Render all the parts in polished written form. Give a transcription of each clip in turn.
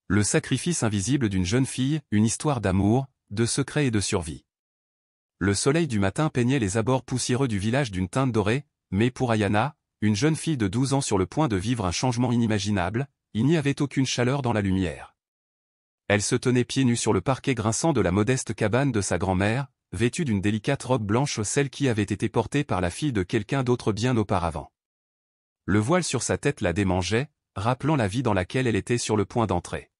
Le sacrifice invisible d'une jeune fille, une histoire d'amour, de secret et de survie. Le soleil du matin peignait les abords poussiéreux du village d'une teinte dorée, mais pour Ayana, une jeune fille de 12 ans sur le point de vivre un changement inimaginable, il n'y avait aucune chaleur dans la lumière. Elle se tenait pieds nus sur le parquet grinçant de la modeste cabane de sa grand-mère, vêtue d'une délicate robe blanche, celle qui avait été portée par la fille de quelqu'un d'autre bien auparavant. Le voile sur sa tête la démangeait, rappelant la vie dans laquelle elle était sur le point d'entrer.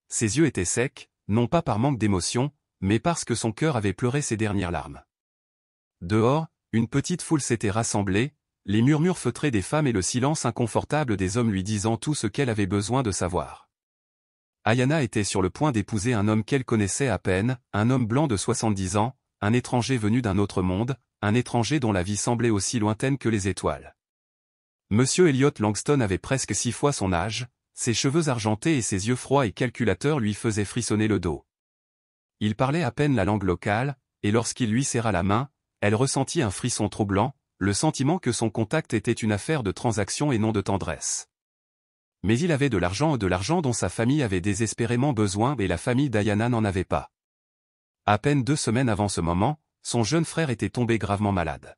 Ses yeux étaient secs, non pas par manque d'émotion, mais parce que son cœur avait pleuré ses dernières larmes. Dehors, une petite foule s'était rassemblée, les murmures feutrés des femmes et le silence inconfortable des hommes lui disant tout ce qu'elle avait besoin de savoir. Ayana était sur le point d'épouser un homme qu'elle connaissait à peine, un homme blanc de 70 ans, un étranger venu d'un autre monde, un étranger dont la vie semblait aussi lointaine que les étoiles. Monsieur Elliot Langston avait presque 6 fois son âge, ses cheveux argentés et ses yeux froids et calculateurs lui faisaient frissonner le dos. Il parlait à peine la langue locale, et lorsqu'il lui serra la main, elle ressentit un frisson troublant, le sentiment que son contact était une affaire de transaction et non de tendresse. Mais il avait de l'argent dont sa famille avait désespérément besoin et la famille d'Ayana n'en avait pas. À peine 2 semaines avant ce moment, son jeune frère était tombé gravement malade.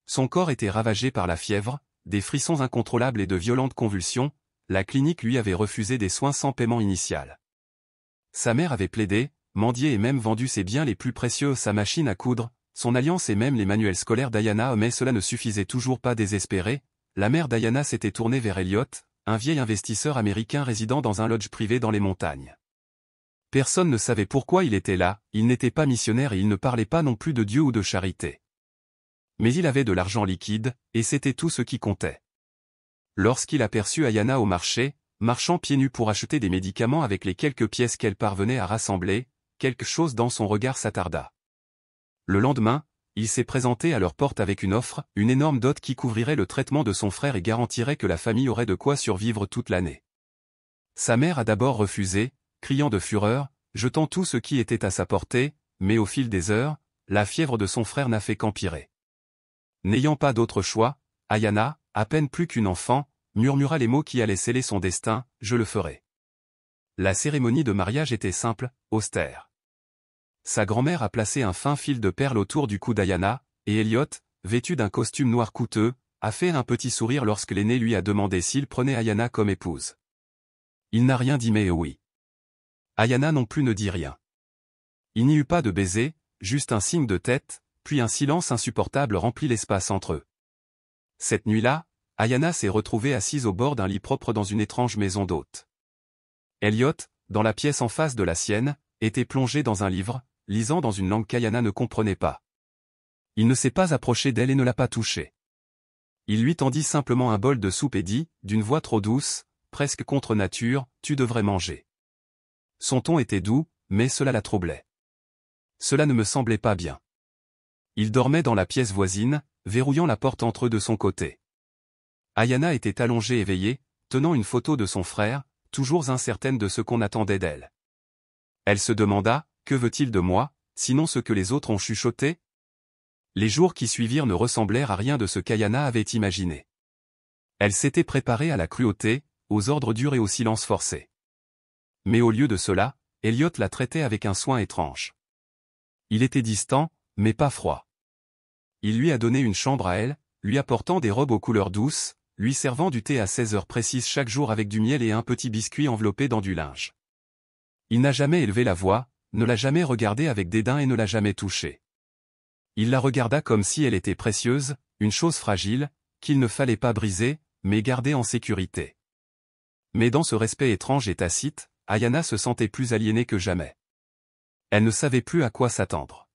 Son corps était ravagé par la fièvre, des frissons incontrôlables et de violentes convulsions, la clinique lui avait refusé des soins sans paiement initial. Sa mère avait plaidé, mendié et même vendu ses biens les plus précieux, sa machine à coudre, son alliance et même les manuels scolaires d'Ayana, mais cela ne suffisait toujours pas. Désespérée, la mère d'Ayana s'était tournée vers Elliot, un vieil investisseur américain résidant dans un lodge privé dans les montagnes. Personne ne savait pourquoi il était là, il n'était pas missionnaire et il ne parlait pas non plus de Dieu ou de charité. Mais il avait de l'argent liquide, et c'était tout ce qui comptait. Lorsqu'il aperçut Ayana au marché, marchant pieds nus pour acheter des médicaments avec les quelques pièces qu'elle parvenait à rassembler, quelque chose dans son regard s'attarda. Le lendemain, il s'est présenté à leur porte avec une offre, une énorme dot qui couvrirait le traitement de son frère et garantirait que la famille aurait de quoi survivre toute l'année. Sa mère a d'abord refusé, criant de fureur, jetant tout ce qui était à sa portée, mais au fil des heures, la fièvre de son frère n'a fait qu'empirer. N'ayant pas d'autre choix, Ayana, à peine plus qu'une enfant, murmura les mots qui allaient sceller son destin, « Je le ferai ». La cérémonie de mariage était simple, austère. Sa grand-mère a placé un fin fil de perles autour du cou d'Ayana, et Elliot, vêtu d'un costume noir coûteux, a fait un petit sourire lorsque l'aîné lui a demandé s'il prenait Ayana comme épouse. Il n'a rien dit mais oui. Ayana non plus ne dit rien. Il n'y eut pas de baiser, juste un signe de tête, puis un silence insupportable remplit l'espace entre eux. Cette nuit-là, Ayana s'est retrouvée assise au bord d'un lit propre dans une étrange maison d'hôte. Elliot, dans la pièce en face de la sienne, était plongé dans un livre, lisant dans une langue qu'Ayana ne comprenait pas. Il ne s'est pas approché d'elle et ne l'a pas touchée. Il lui tendit simplement un bol de soupe et dit, d'une voix trop douce, presque contre nature, « Tu devrais manger ». Son ton était doux, mais cela la troublait. Cela ne me semblait pas bien. Il dormait dans la pièce voisine, verrouillant la porte entre eux de son côté. Ayana était allongée éveillée, tenant une photo de son frère, toujours incertaine de ce qu'on attendait d'elle. Elle se demanda, que veut-il de moi, sinon ce que les autres ont chuchoté? Les jours qui suivirent ne ressemblèrent à rien de ce qu'Ayana avait imaginé. Elle s'était préparée à la cruauté, aux ordres durs et au silence forcé. Mais au lieu de cela, Elliot la traitait avec un soin étrange. Il était distant, mais pas froid. Il lui a donné une chambre à elle, lui apportant des robes aux couleurs douces, lui servant du thé à 16 heures précises chaque jour avec du miel et un petit biscuit enveloppé dans du linge. Il n'a jamais élevé la voix, ne l'a jamais regardée avec dédain et ne l'a jamais touchée. Il la regarda comme si elle était précieuse, une chose fragile, qu'il ne fallait pas briser, mais garder en sécurité. Mais dans ce respect étrange et tacite, Ayana se sentait plus aliénée que jamais. Elle ne savait plus à quoi s'attendre.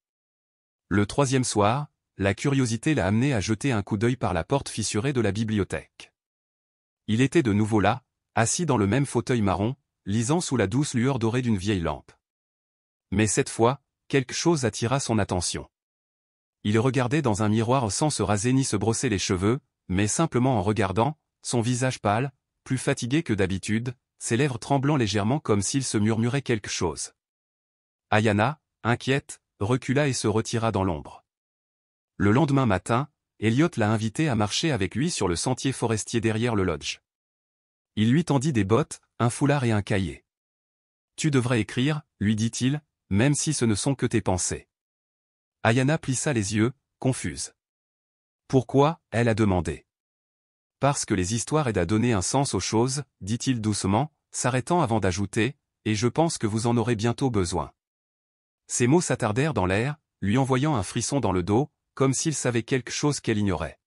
Le 3e soir, la curiosité l'a amenée à jeter un coup d'œil par la porte fissurée de la bibliothèque. Il était de nouveau là, assis dans le même fauteuil marron, lisant sous la douce lueur dorée d'une vieille lampe. Mais cette fois, quelque chose attira son attention. Il regardait dans un miroir sans se raser ni se brosser les cheveux, mais simplement en regardant, son visage pâle, plus fatigué que d'habitude, ses lèvres tremblant légèrement comme s'il se murmurait quelque chose. Ayana, inquiète, recula et se retira dans l'ombre. Le lendemain matin, Elliot l'a invité à marcher avec lui sur le sentier forestier derrière le lodge. Il lui tendit des bottes, un foulard et un cahier. Tu devrais écrire, lui dit-il, même si ce ne sont que tes pensées. Ayana plissa les yeux, confuse. Pourquoi, elle a demandé. Parce que les histoires aident à donner un sens aux choses, dit-il doucement, s'arrêtant avant d'ajouter, et je pense que vous en aurez bientôt besoin. Ces mots s'attardèrent dans l'air, lui envoyant un frisson dans le dos, comme s'il savait quelque chose qu'elle ignorait.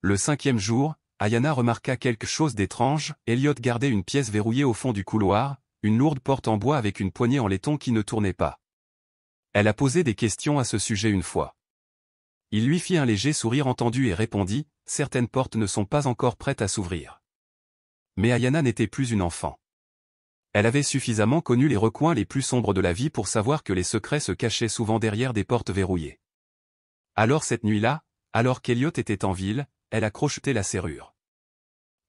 Le 5e jour, Ayana remarqua quelque chose d'étrange, Elliot gardait une pièce verrouillée au fond du couloir, une lourde porte en bois avec une poignée en laiton qui ne tournait pas. Elle a posé des questions à ce sujet une fois. Il lui fit un léger sourire entendu et répondit, « Certaines portes ne sont pas encore prêtes à s'ouvrir. » Mais Ayana n'était plus une enfant. Elle avait suffisamment connu les recoins les plus sombres de la vie pour savoir que les secrets se cachaient souvent derrière des portes verrouillées. Alors cette nuit-là, alors qu'Elliot était en ville, elle a crocheté la serrure.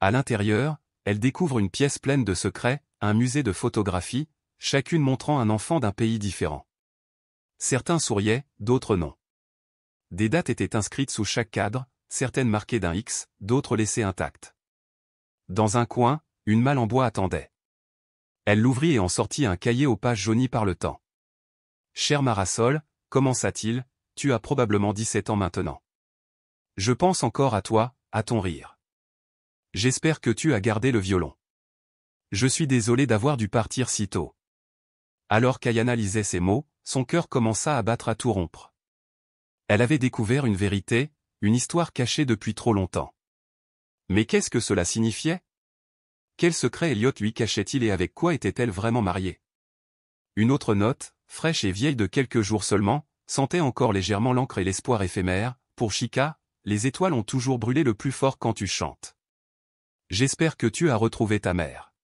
À l'intérieur, elle découvre une pièce pleine de secrets, un musée de photographies, chacune montrant un enfant d'un pays différent. Certains souriaient, d'autres non. Des dates étaient inscrites sous chaque cadre, certaines marquées d'un X, d'autres laissées intactes. Dans un coin, une malle en bois attendait. Elle l'ouvrit et en sortit un cahier aux pages jaunies par le temps. « Cher Marasol, commença-t-il, tu as probablement 17 ans maintenant. Je pense encore à toi, à ton rire. J'espère que tu as gardé le violon. Je suis désolé d'avoir dû partir si tôt. » Alors qu'Ayana lisait ces mots, son cœur commença à battre à tout rompre. Elle avait découvert une vérité, une histoire cachée depuis trop longtemps. Mais qu'est-ce que cela signifiait? Quel secret Elliot lui cachait-il et avec quoi était-elle vraiment mariée? Une autre note, fraîche et vieille de quelques jours seulement, sentait encore légèrement l'encre et l'espoir éphémère. Pour Chika, les étoiles ont toujours brûlé le plus fort quand tu chantes. J'espère que tu as retrouvé ta mère.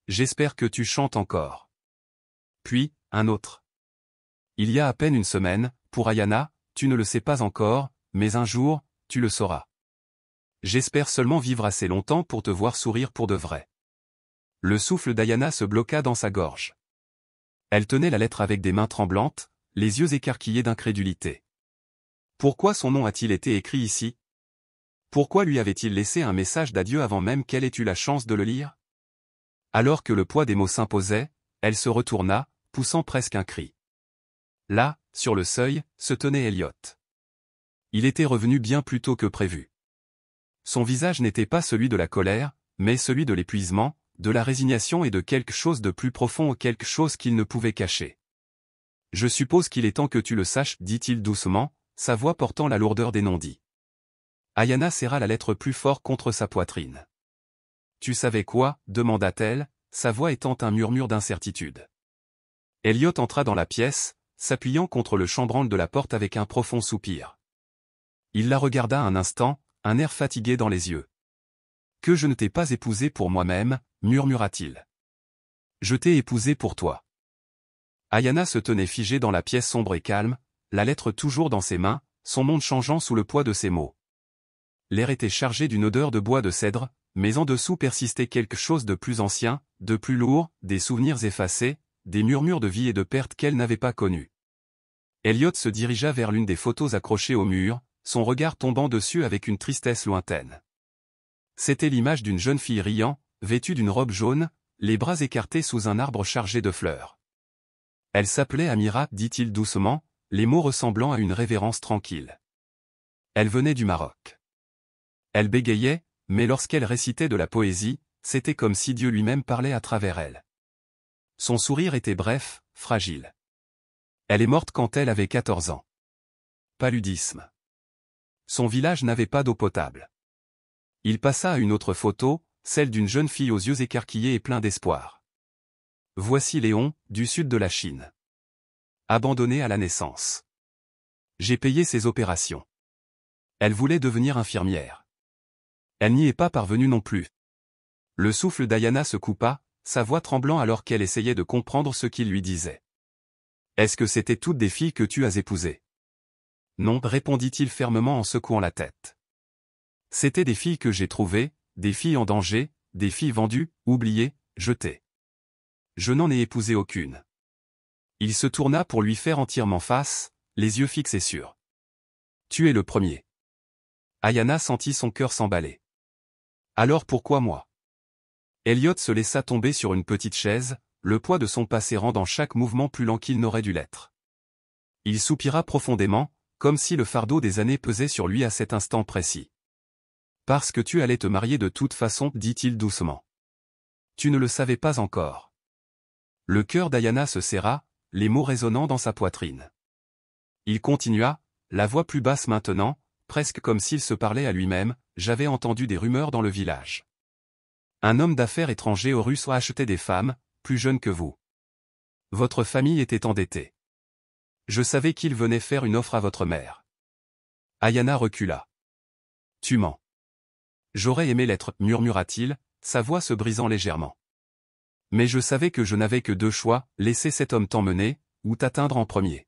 J'espère que tu chantes encore. Puis, un autre. Il y a à peine une semaine, pour Ayana, tu ne le sais pas encore, mais un jour, tu le sauras. J'espère seulement vivre assez longtemps pour te voir sourire pour de vrai. Le souffle d'Ayana se bloqua dans sa gorge. Elle tenait la lettre avec des mains tremblantes, les yeux écarquillés d'incrédulité. Pourquoi son nom a-t-il été écrit ici? Pourquoi lui avait-il laissé un message d'adieu avant même qu'elle ait eu la chance de le lire? Alors que le poids des mots s'imposait, elle se retourna, poussant presque un cri. Là, sur le seuil, se tenait Elliot. Il était revenu bien plus tôt que prévu. Son visage n'était pas celui de la colère, mais celui de l'épuisement, de la résignation et de quelque chose de plus profond, quelque chose qu'il ne pouvait cacher. « Je suppose qu'il est temps que tu le saches, dit-il doucement, sa voix portant la lourdeur des non-dits. Ayana serra la lettre plus fort contre sa poitrine. « Tu savais quoi » demanda-t-elle, sa voix étant un murmure d'incertitude. Elliot entra dans la pièce, s'appuyant contre le chambranle de la porte avec un profond soupir. Il la regarda un instant, un air fatigué dans les yeux. « Que je ne t'ai pas épousée pour moi-même, murmura-t-il. Je t'ai épousée pour toi. » Ayana se tenait figée dans la pièce sombre et calme, la lettre toujours dans ses mains, son monde changeant sous le poids de ses mots. L'air était chargé d'une odeur de bois de cèdre, mais en dessous persistait quelque chose de plus ancien, de plus lourd, des souvenirs effacés, des murmures de vie et de perte qu'elle n'avait pas connus. Elliot se dirigea vers l'une des photos accrochées au mur, son regard tombant dessus avec une tristesse lointaine. C'était l'image d'une jeune fille riant, vêtue d'une robe jaune, les bras écartés sous un arbre chargé de fleurs. Elle s'appelait Amira, dit-il doucement, les mots ressemblant à une révérence tranquille. Elle venait du Maroc. Elle bégayait, mais lorsqu'elle récitait de la poésie, c'était comme si Dieu lui-même parlait à travers elle. Son sourire était bref, fragile. Elle est morte quand elle avait 14 ans. Paludisme. Son village n'avait pas d'eau potable. Il passa à une autre photo, celle d'une jeune fille aux yeux écarquillés et pleins d'espoir. Voici Léon, du sud de la Chine. Abandonnée à la naissance. J'ai payé ses opérations. Elle voulait devenir infirmière. Elle n'y est pas parvenue non plus. Le souffle d'Ayana se coupa, sa voix tremblant alors qu'elle essayait de comprendre ce qu'il lui disait. Est-ce que c'étaient toutes des filles que tu as épousées? Non, répondit-il fermement en secouant la tête. C'étaient des filles que j'ai trouvées, des filles en danger, des filles vendues, oubliées, jetées. Je n'en ai épousé aucune. Il se tourna pour lui faire entièrement face, les yeux fixés sur. Tu es le premier. Ayana sentit son cœur s'emballer. Alors pourquoi moi? Elliot se laissa tomber sur une petite chaise, le poids de son passé rendant chaque mouvement plus lent qu'il n'aurait dû l'être. Il soupira profondément, comme si le fardeau des années pesait sur lui à cet instant précis. « Parce que tu allais te marier de toute façon, dit-il doucement. Tu ne le savais pas encore. » Le cœur d'Ayana se serra, les mots résonnant dans sa poitrine. Il continua, la voix plus basse maintenant, presque comme s'il se parlait à lui-même, « J'avais entendu des rumeurs dans le village. Un homme d'affaires étranger aux Russes achetait des femmes, plus jeunes que vous. Votre famille était endettée. Je savais qu'il venait faire une offre à votre mère. » Ayana recula. « Tu mens. »« J'aurais aimé l'être, murmura-t-il, sa voix se brisant légèrement. Mais je savais que je n'avais que deux choix, laisser cet homme t'emmener, ou t'atteindre en premier. »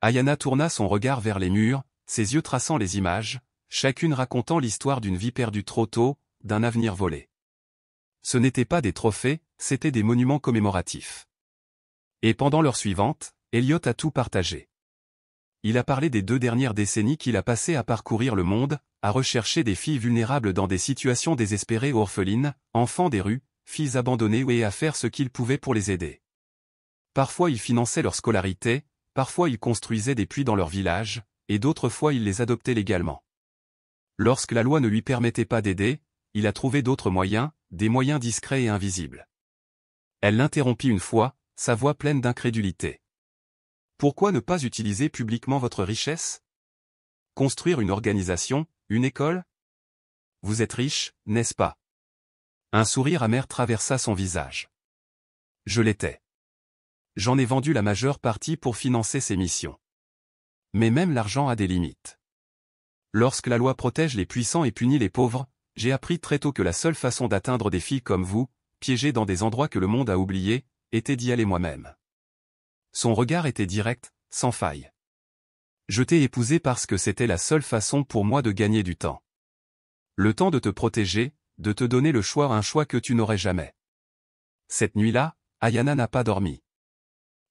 Ayana tourna son regard vers les murs, ses yeux traçant les images, chacune racontant l'histoire d'une vie perdue trop tôt, d'un avenir volé. Ce n'étaient pas des trophées, c'étaient des monuments commémoratifs. Et pendant l'heure suivante, Elliot a tout partagé. Il a parlé des 2 dernières décennies qu'il a passées à parcourir le monde, à rechercher des filles vulnérables dans des situations désespérées ou orphelines, enfants des rues, filles abandonnées et à faire ce qu'il pouvait pour les aider. Parfois il finançait leur scolarité, parfois il construisait des puits dans leur village, et d'autres fois il les adoptait légalement. Lorsque la loi ne lui permettait pas d'aider, il a trouvé d'autres moyens, des moyens discrets et invisibles. Elle l'interrompit une fois, sa voix pleine d'incrédulité. Pourquoi ne pas utiliser publiquement votre richesse? Construire une organisation, une école? Vous êtes riche, n'est-ce pas? Un sourire amer traversa son visage. Je l'étais. J'en ai vendu la majeure partie pour financer ces missions. Mais même l'argent a des limites. Lorsque la loi protège les puissants et punit les pauvres, j'ai appris très tôt que la seule façon d'atteindre des filles comme vous, piégées dans des endroits que le monde a oubliés, était d'y aller moi-même. Son regard était direct, sans faille. Je t'ai épousé parce que c'était la seule façon pour moi de gagner du temps. Le temps de te protéger, de te donner le choix, un choix que tu n'aurais jamais. Cette nuit-là, Ayana n'a pas dormi.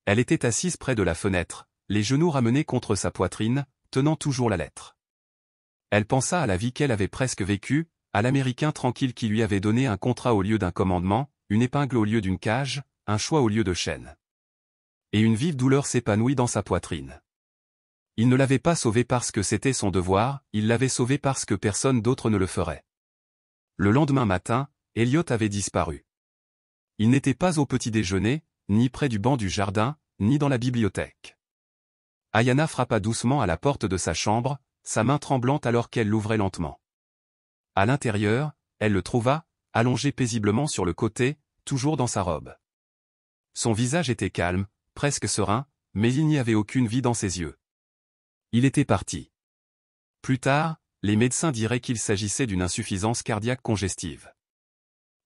Elle était assise près de la fenêtre, les genoux ramenés contre sa poitrine, tenant toujours la lettre. Elle pensa à la vie qu'elle avait presque vécue, à l'Américain tranquille qui lui avait donné un contrat au lieu d'un commandement, une épingle au lieu d'une cage, un choix au lieu de chaîne. Et une vive douleur s'épanouit dans sa poitrine. Il ne l'avait pas sauvée parce que c'était son devoir, il l'avait sauvée parce que personne d'autre ne le ferait. Le lendemain matin, Elliot avait disparu. Il n'était pas au petit déjeuner, ni près du banc du jardin, ni dans la bibliothèque. Ayana frappa doucement à la porte de sa chambre, sa main tremblante alors qu'elle l'ouvrait lentement. À l'intérieur, elle le trouva, allongé paisiblement sur le côté, toujours dans sa robe. Son visage était calme, presque serein, mais il n'y avait aucune vie dans ses yeux. Il était parti. Plus tard, les médecins diraient qu'il s'agissait d'une insuffisance cardiaque congestive.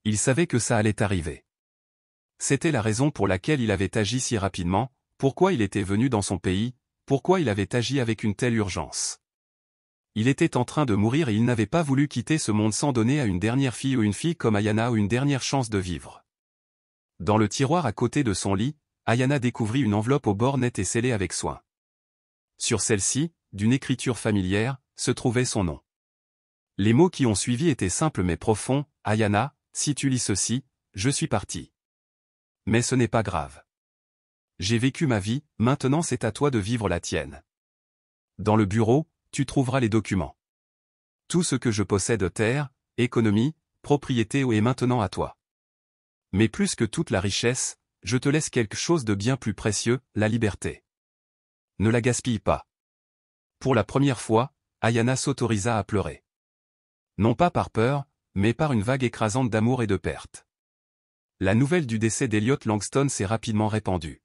Il savait que ça allait arriver. C'était la raison pour laquelle il avait agi si rapidement, pourquoi il était venu dans son pays, pourquoi il avait agi avec une telle urgence. Il était en train de mourir et il n'avait pas voulu quitter ce monde sans donner à une dernière fille ou une fille comme Ayana une dernière chance de vivre. Dans le tiroir à côté de son lit, Ayana découvrit une enveloppe au bord net et scellée avec soin. Sur celle-ci, d'une écriture familière, se trouvait son nom. Les mots qui ont suivi étaient simples mais profonds, « Ayana, si tu lis ceci, je suis parti. Mais ce n'est pas grave. J'ai vécu ma vie, maintenant c'est à toi de vivre la tienne. Dans le bureau, tu trouveras les documents. Tout ce que je possède, terre, économie, propriété est maintenant à toi. Mais plus que toute la richesse, je te laisse quelque chose de bien plus précieux, la liberté. Ne la gaspille pas. » Pour la première fois, Ayana s'autorisa à pleurer. Non pas par peur, mais par une vague écrasante d'amour et de perte. La nouvelle du décès d'Elliot Langston s'est rapidement répandue.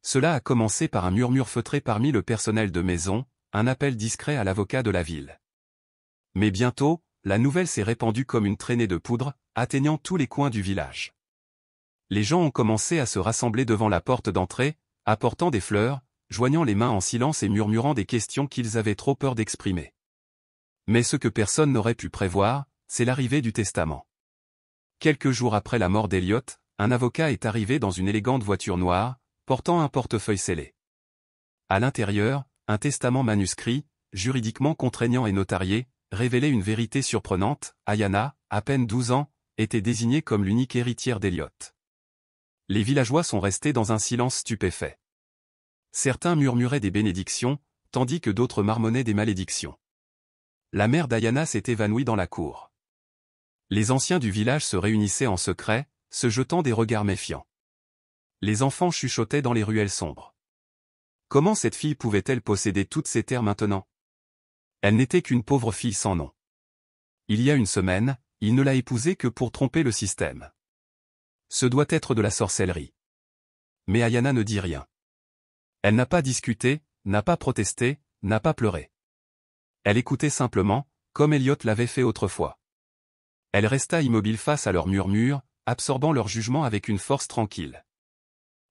Cela a commencé par un murmure feutré parmi le personnel de maison, un appel discret à l'avocat de la ville. Mais bientôt, la nouvelle s'est répandue comme une traînée de poudre, atteignant tous les coins du village. Les gens ont commencé à se rassembler devant la porte d'entrée, apportant des fleurs, joignant les mains en silence et murmurant des questions qu'ils avaient trop peur d'exprimer. Mais ce que personne n'aurait pu prévoir, c'est l'arrivée du testament. Quelques jours après la mort d'Elliot, un avocat est arrivé dans une élégante voiture noire, portant un portefeuille scellé. À l'intérieur, un testament manuscrit, juridiquement contraignant et notarié, révélait une vérité surprenante. Ayana, à peine 12 ans, était désignée comme l'unique héritière d'Elliot. Les villageois sont restés dans un silence stupéfait. Certains murmuraient des bénédictions, tandis que d'autres marmonnaient des malédictions. La mère d'Ayana s'est évanouie dans la cour. Les anciens du village se réunissaient en secret, se jetant des regards méfiants. Les enfants chuchotaient dans les ruelles sombres. Comment cette fille pouvait-elle posséder toutes ces terres maintenant? Elle n'était qu'une pauvre fille sans nom. Il y a une semaine, il ne l'a épousée que pour tromper le système. Ce doit être de la sorcellerie. Mais Ayana ne dit rien. Elle n'a pas discuté, n'a pas protesté, n'a pas pleuré. Elle écoutait simplement, comme Elliot l'avait fait autrefois. Elle resta immobile face à leurs murmures, absorbant leur jugement avec une force tranquille.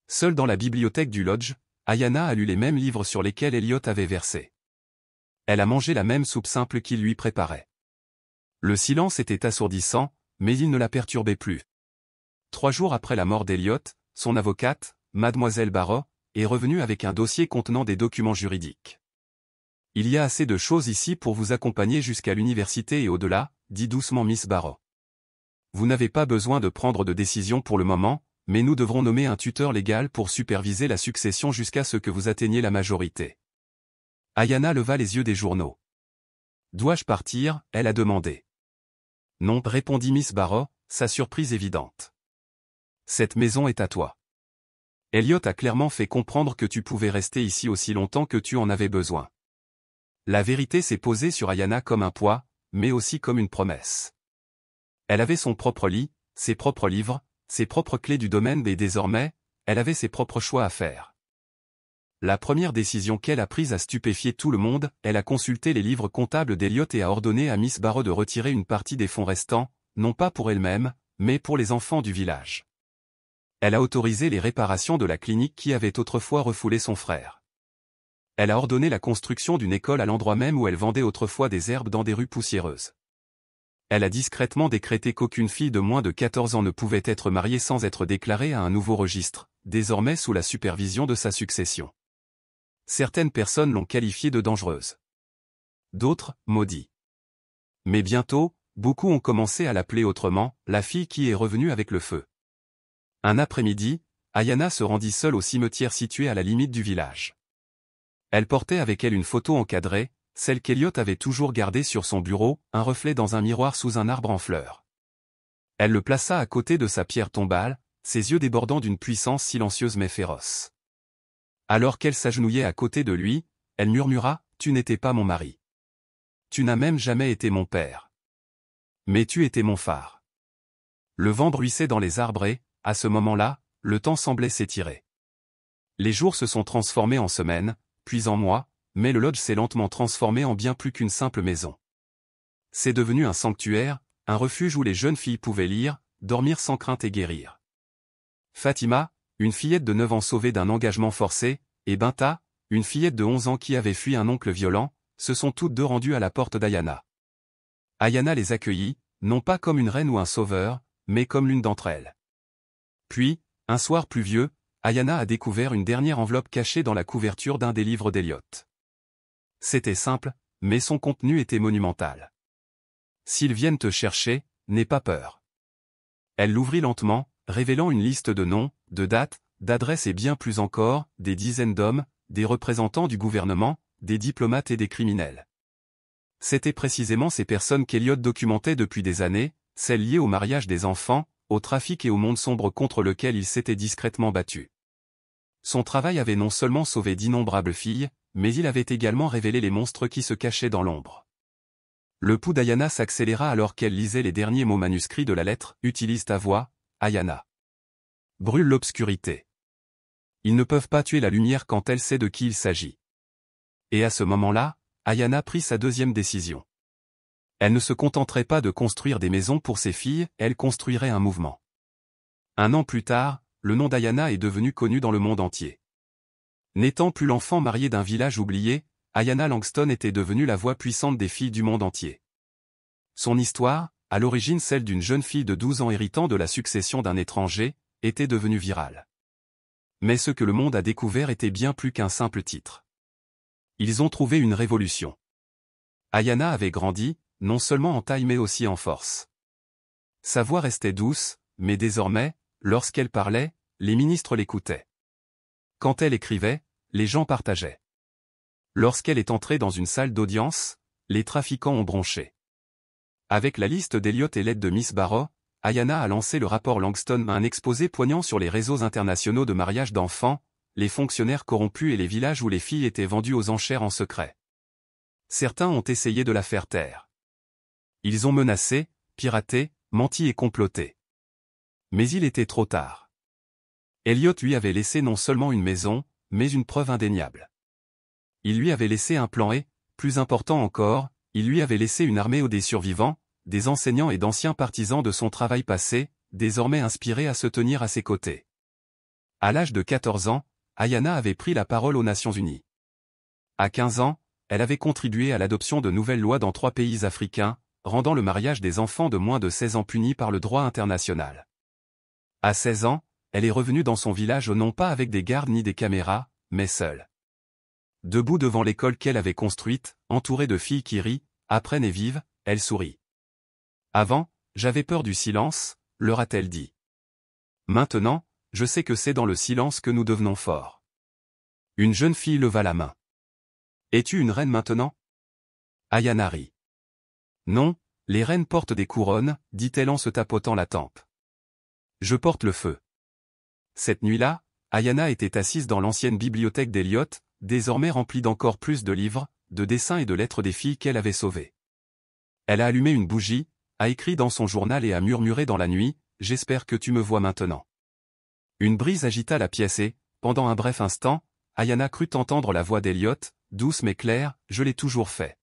Seule dans la bibliothèque du lodge, Ayana a lu les mêmes livres sur lesquels Elliot avait versé. Elle a mangé la même soupe simple qu'il lui préparait. Le silence était assourdissant, mais il ne la perturbait plus. 3 jours après la mort d'Elliot, son avocate, Mademoiselle Barrow, est revenue avec un dossier contenant des documents juridiques. Il y a assez de choses ici pour vous accompagner jusqu'à l'université et au-delà, dit doucement Miss Barrow. Vous n'avez pas besoin de prendre de décision pour le moment, mais nous devrons nommer un tuteur légal pour superviser la succession jusqu'à ce que vous atteigniez la majorité. Ayana leva les yeux des journaux. Dois-je partir? Elle a demandé. Non, répondit Miss Barrow, sa surprise évidente. Cette maison est à toi. Elliot a clairement fait comprendre que tu pouvais rester ici aussi longtemps que tu en avais besoin. La vérité s'est posée sur Ayana comme un poids, mais aussi comme une promesse. Elle avait son propre lit, ses propres livres, ses propres clés du domaine et désormais, elle avait ses propres choix à faire. La première décision qu'elle a prise a stupéfié tout le monde, elle a consulté les livres comptables d'Elliot et a ordonné à Miss Barrow de retirer une partie des fonds restants, non pas pour elle-même, mais pour les enfants du village. Elle a autorisé les réparations de la clinique qui avait autrefois refoulé son frère. Elle a ordonné la construction d'une école à l'endroit même où elle vendait autrefois des herbes dans des rues poussiéreuses. Elle a discrètement décrété qu'aucune fille de moins de 14 ans ne pouvait être mariée sans être déclarée à un nouveau registre, désormais sous la supervision de sa succession. Certaines personnes l'ont qualifiée de dangereuse. D'autres, maudit. Mais bientôt, beaucoup ont commencé à l'appeler autrement, la fille qui est revenue avec le feu. Un après-midi, Ayana se rendit seule au cimetière situé à la limite du village. Elle portait avec elle une photo encadrée, celle qu'Elliot avait toujours gardée sur son bureau, un reflet dans un miroir sous un arbre en fleurs. Elle le plaça à côté de sa pierre tombale, ses yeux débordant d'une puissance silencieuse mais féroce. Alors qu'elle s'agenouillait à côté de lui, elle murmura, « Tu n'étais pas mon mari. Tu n'as même jamais été mon père. Mais tu étais mon phare. » Le vent bruissait dans les arbres et, à ce moment-là, le temps semblait s'étirer. Les jours se sont transformés en semaines, puis en mois, mais le lodge s'est lentement transformé en bien plus qu'une simple maison. C'est devenu un sanctuaire, un refuge où les jeunes filles pouvaient lire, dormir sans crainte et guérir. Fatima, une fillette de 9 ans sauvée d'un engagement forcé, et Binta, une fillette de 11 ans qui avait fui un oncle violent, se sont toutes deux rendues à la porte d'Ayana. Ayana les accueillit, non pas comme une reine ou un sauveur, mais comme l'une d'entre elles. Puis, un soir pluvieux, Ayana a découvert une dernière enveloppe cachée dans la couverture d'un des livres d'Elliot. C'était simple, mais son contenu était monumental. « S'ils viennent te chercher, n'aie pas peur. » Elle l'ouvrit lentement, révélant une liste de noms, de dates, d'adresses et bien plus encore, des dizaines d'hommes, des représentants du gouvernement, des diplomates et des criminels. C'étaient précisément ces personnes qu'Elliot documentait depuis des années, celles liées au mariage des enfants, au trafic et au monde sombre contre lequel il s'était discrètement battu. Son travail avait non seulement sauvé d'innombrables filles, mais il avait également révélé les monstres qui se cachaient dans l'ombre. Le pouls d'Ayana s'accéléra alors qu'elle lisait les derniers mots manuscrits de la lettre « Utilise ta voix, Ayana. Brûle l'obscurité. Ils ne peuvent pas tuer la lumière quand elle sait de qui il s'agit. » Et à ce moment-là, Ayana prit sa deuxième décision. Elle ne se contenterait pas de construire des maisons pour ses filles, elle construirait un mouvement. 1 an plus tard, le nom d'Ayana est devenu connu dans le monde entier. N'étant plus l'enfant marié d'un village oublié, Ayana Langston était devenue la voix puissante des filles du monde entier. Son histoire, à l'origine celle d'une jeune fille de 12 ans héritant de la succession d'un étranger, était devenue virale. Mais ce que le monde a découvert était bien plus qu'un simple titre. Ils ont trouvé une révolution. Ayana avait grandi, non seulement en taille mais aussi en force. Sa voix restait douce, mais désormais, lorsqu'elle parlait, les ministres l'écoutaient. Quand elle écrivait, les gens partageaient. Lorsqu'elle est entrée dans une salle d'audience, les trafiquants ont bronché. Avec la liste d'Elliot et l'aide de Miss Barrow, Ayanna a lancé le rapport Langston, un exposé poignant sur les réseaux internationaux de mariage d'enfants, les fonctionnaires corrompus et les villages où les filles étaient vendues aux enchères en secret. Certains ont essayé de la faire taire. Ils ont menacé, piraté, menti et comploté. Mais il était trop tard. Elliot lui avait laissé non seulement une maison, mais une preuve indéniable. Il lui avait laissé un plan et, plus important encore, il lui avait laissé une armée des survivants, des enseignants et d'anciens partisans de son travail passé, désormais inspirés à se tenir à ses côtés. À l'âge de 14 ans, Ayanna avait pris la parole aux Nations Unies. À 15 ans, elle avait contribué à l'adoption de nouvelles lois dans 3 pays africains, rendant le mariage des enfants de moins de 16 ans puni par le droit international. À 16 ans, elle est revenue dans son village non pas avec des gardes ni des caméras, mais seule. Debout devant l'école qu'elle avait construite, entourée de filles qui rient, apprennent et vivent, elle sourit. Avant, j'avais peur du silence, leur a-t-elle dit. Maintenant, je sais que c'est dans le silence que nous devenons forts. Une jeune fille leva la main. Es-tu une reine maintenant? Ayanna rit. Non, les reines portent des couronnes, dit-elle en se tapotant la tempe. Je porte le feu. Cette nuit-là, Ayanna était assise dans l'ancienne bibliothèque d'Elliot, désormais remplie d'encore plus de livres, de dessins et de lettres des filles qu'elle avait sauvées. Elle a allumé une bougie, a écrit dans son journal et a murmuré dans la nuit, « J'espère que tu me vois maintenant. » Une brise agita la pièce et, pendant un bref instant, Ayanna crut entendre la voix d'Elliot, douce mais claire, « Je l'ai toujours fait. »